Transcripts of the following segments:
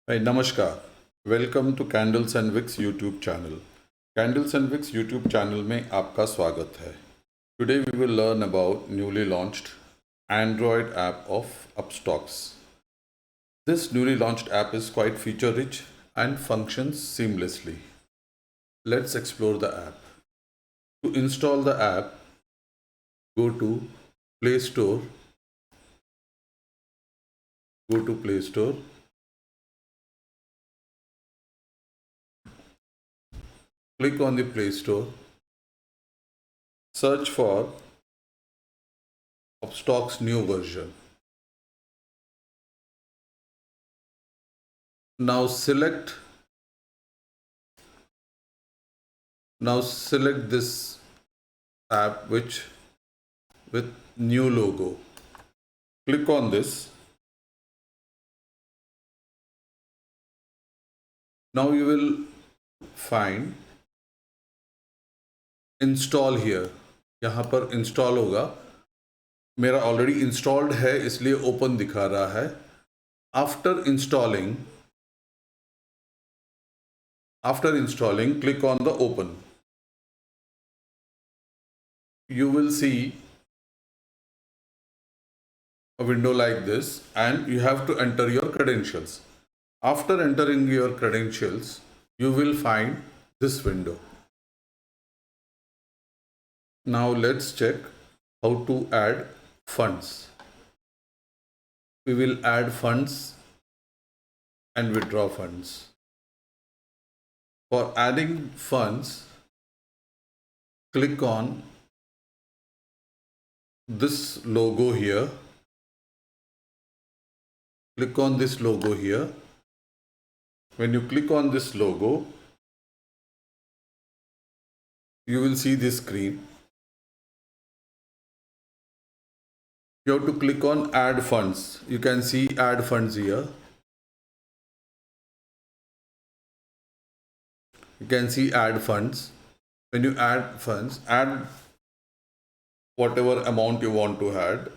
Hi, Namaskar. Welcome to Candles and Wicks YouTube channel. Candles and Wicks YouTube channel में आपका स्वागत है. Today we will learn about newly launched Android app of Upstox. This newly launched app is quite feature rich and functions seamlessly. Let's explore the app. To install the app, go to Play Store. Go to Play Store. Click on the Play Store. Search for Upstox new version. Now select this app with new logo. Click on this. Now you will find install here. यहाँ पर install होगा. मेरा already installed है इसलिए open दिखा रहा है. After installing, click on the open. You will see a window like this and you have to enter your credentials. After entering your credentials, you will find this window. Now let's check how to add funds. We will add funds and withdraw funds. For adding funds, click on this logo here. Click on this logo here. When you click on this logo, you will see this screen. You have to click on add funds. You can see add funds here. You can see add funds. When you add funds, add whatever amount you want to add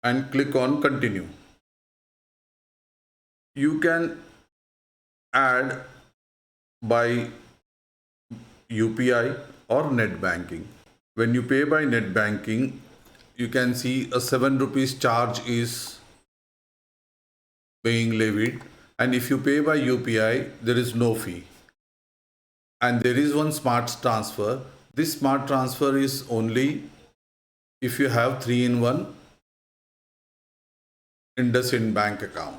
and click on continue. You can add by UPI or net banking. When you pay by net banking, you can see a 7 rupees charge is being levied, and if you pay by UPI, there is no fee. And there is one smart transfer. This smart transfer is only if you have 3-in-1 IndusInd bank account.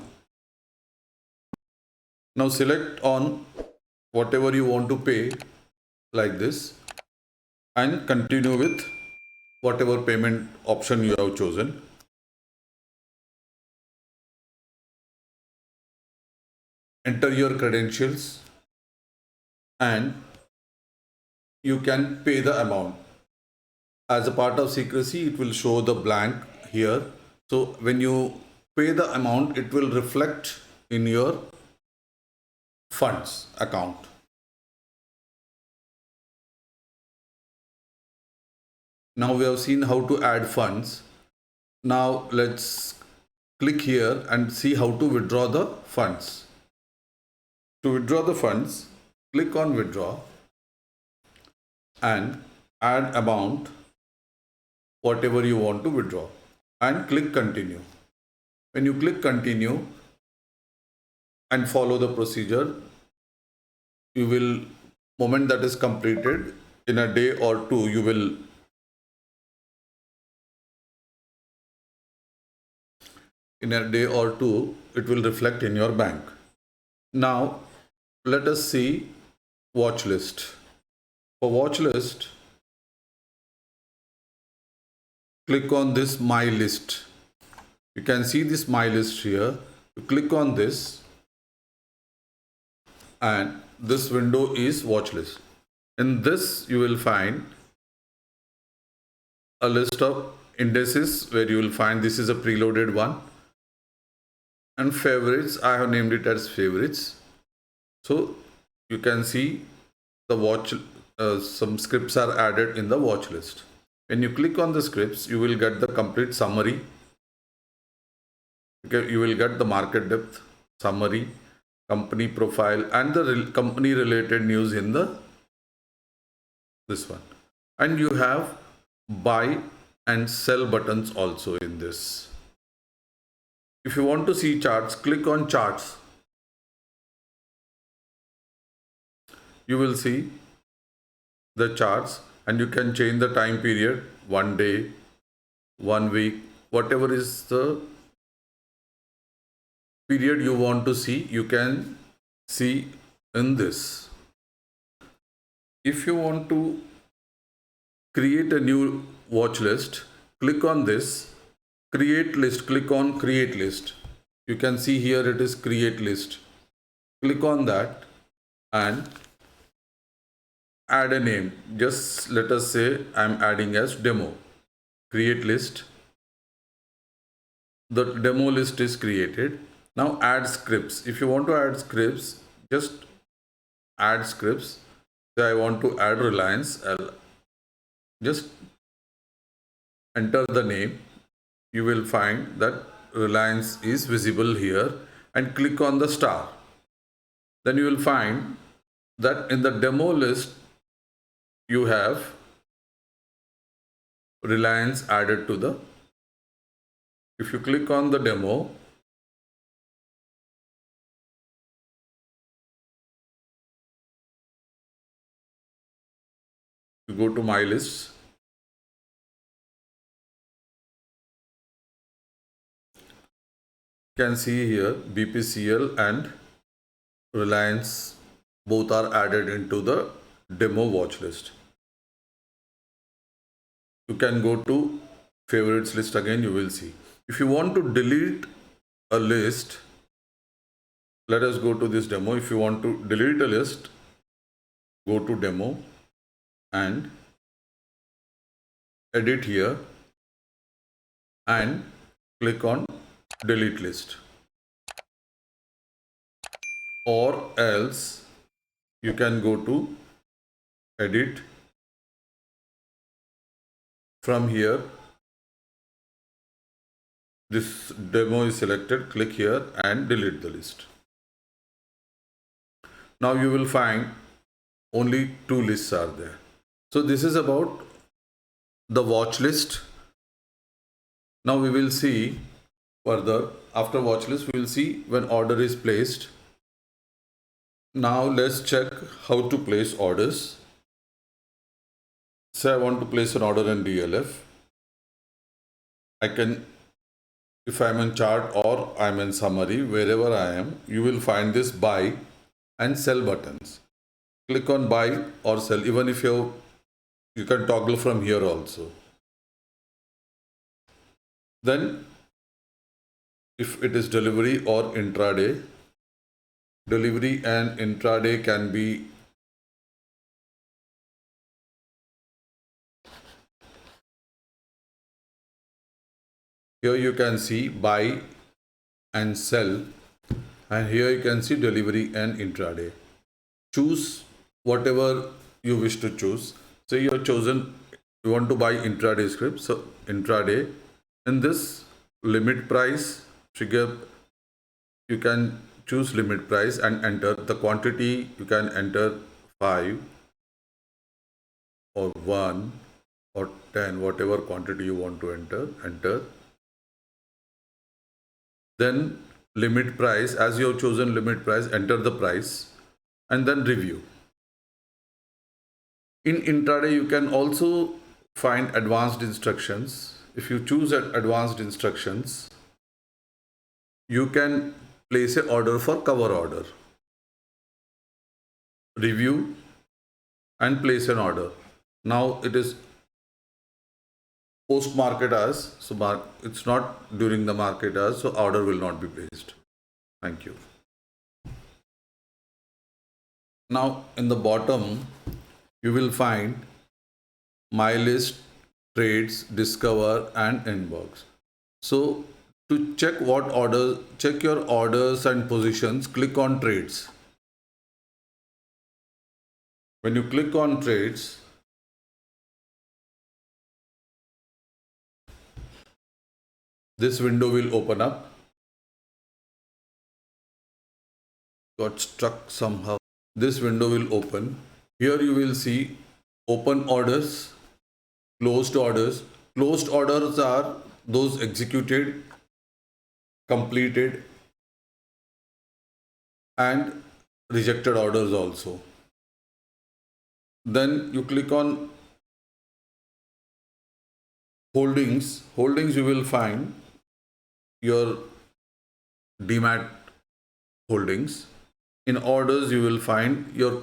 Now select on whatever you want to pay like this and continue with whatever payment option you have chosen. Enter your credentials and you can pay the amount. As a part of secrecy, it will show the blank here. So when you pay the amount, it will reflect in your funds account. Now we have seen how to add funds. Now let's click here and see how to withdraw the funds. To withdraw the funds, click on withdraw and add amount whatever you want to withdraw and click continue. When you click continue and follow the procedure, you will, moment that is completed, in a day or two, it will reflect in your bank. Now let us see watch list. For watch list, click on this my list. You can see this my list here. You click on this and this window is watch list. In this you will find a list of indices where you will find this is a preloaded one, and favorites, I have named it as favorites. So you can see the watch, some scripts are added in the watch list. When you click on the scripts, you will get the complete summary. You will get the market depth, summary, company profile, and the company related news in the this one. And you have buy and sell buttons also in this. If you want to see charts, click on charts. You will see the charts and you can change the time period, 1 day, 1 week, whatever is the period you want to see, you can see in this. If you want to create a new watch list, click on this, create list, click on create list. You can see here it is create list. Click on that and add a name. Just let us say I'm adding as demo. Create list. The demo list is created. Now add scripts. If you want to add scripts, just add scripts. Say I want to add Reliance. I'll just enter the name. You will find that Reliance is visible here and click on the star. Then you will find that in the demo list you have Reliance added to the. If you click on the demo, you go to my list. You can see here BPCL and Reliance both are added into the demo watch list. You can go to favorites list again, you will see. If you want to delete a list, let us go to this demo. If you want to delete a list, go to demo and edit here and click on delete list. Or else you can go to edit. From here, this demo is selected, click here and delete the list. Now you will find only 2 lists are there. So this is about the watch list. Now we will see further. After watch list, we will see when order is placed. Now let's check how to place orders. Say I want to place an order in DLF. I can, if I'm in chart or I'm in summary, wherever I am, you will find this buy and sell buttons. Click on buy or sell. Even if you can toggle from here also. Then if it is delivery or intraday, delivery and intraday can be here. You can see buy and sell, and here you can see delivery and intraday. Choose whatever you wish to choose. So you have chosen, you want to buy intraday script, so intraday. In this limit price trigger, you can choose limit price and enter the quantity. You can enter 5 or 1 or 10, whatever quantity you want to enter. Then limit price, as you have chosen limit price, enter the price and then review. In intraday, you can also find advanced instructions. If you choose advanced instructions, you can place an order for cover order, review and place an order. Now it is post market hours, so it's not during the market hours, so order will not be placed. Thank you. Now in the bottom, you will find my list, trades, discover and inbox. So to check what orders, check your orders and positions, click on trades. When you click on trades, this window will open up. got stuck somehow. This window will open. Here you will see open orders, closed orders. Closed orders are those executed, completed, and rejected orders also. Then you click on holdings. Holdings, you will find your demat holdings. In orders, you will find your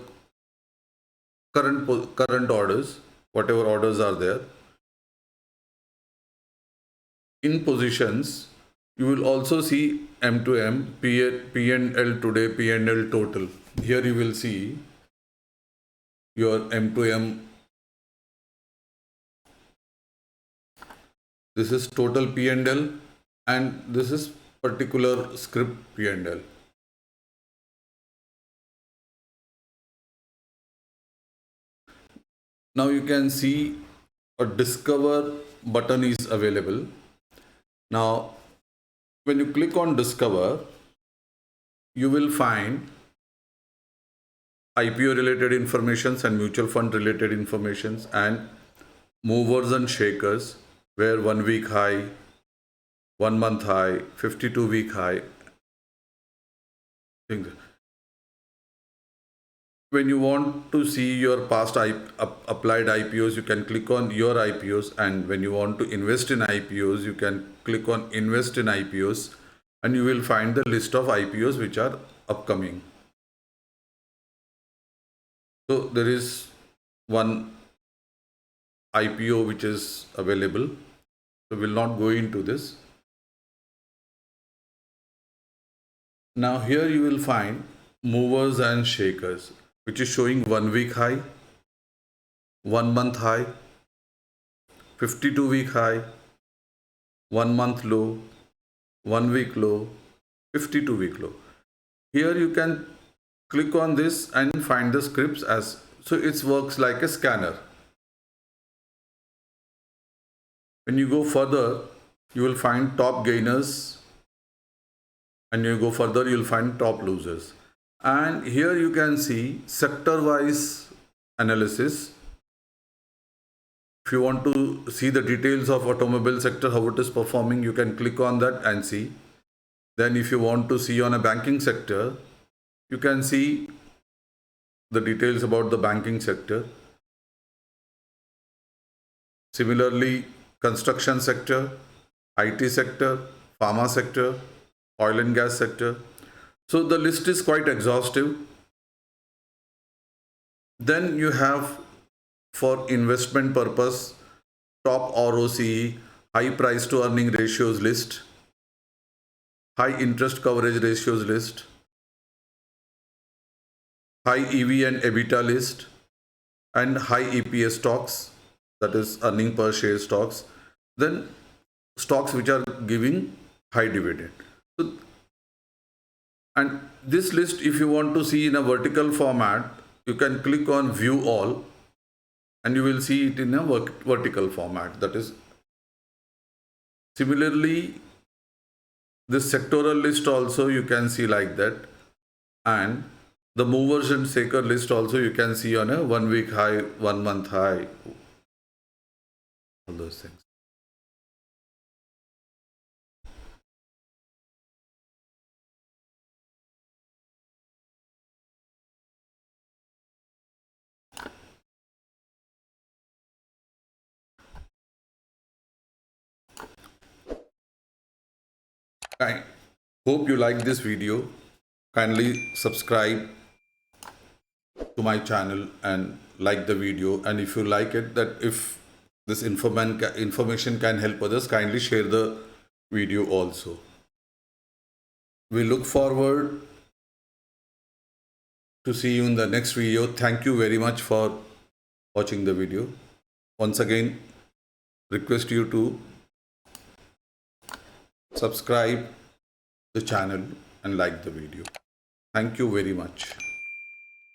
current orders, whatever orders are there. In positions, you will also see M2M, P&L today, P&L total. Here you will see your M2M. This is total P&L and this is particular script P&L. Now you can see a discover button is available. Now when you click on discover, you will find IPO related informations and mutual fund related informations and movers and shakers, where 1 week high, 1 month high, 52-week high. When you want to see your past applied IPOs, you can click on your IPOs, and when you want to invest in IPOs, you can click on invest in IPOs, and you will find the list of IPOs which are upcoming. So there is one IPO which is available. So we'll not go into this. Now here you will find movers and shakers, which is showing 1 week high, 1 month high, 52-week high, 1 month low, 1 week low, 52-week low. Here you can click on this and find the scripts as, so it works like a scanner. When you go further, you will find top gainers, and you go further, you'll find top losers. And here you can see sector-wise analysis. If you want to see the details of automobile sector, how it is performing, you can click on that and see. Then if you want to see on a banking sector, you can see the details about the banking sector. Similarly, construction sector, IT sector, pharma sector, oil and gas sector. So the list is quite exhaustive. Then you have, for investment purpose, top ROCE, high price to earning ratios list, high interest coverage ratios list, high EV and EBITDA list, and high EPS stocks, that is earning per share stocks. Then stocks which are giving high dividend. So, and this list, if you want to see in a vertical format, you can click on view all and you will see it in a vertical format. That is, similarly, this sectoral list also you can see like that, and the movers and shaker list also you can see on a 1 week high, 1 month high, all those things. I hope you like this video. Kindly subscribe to my channel and like the video. And if you like it, that if this information can help others, kindly share the video also. We look forward to see you in the next video. Thank you very much for watching the video. Once again, request you to subscribe the channel and like the video. Thank you very much.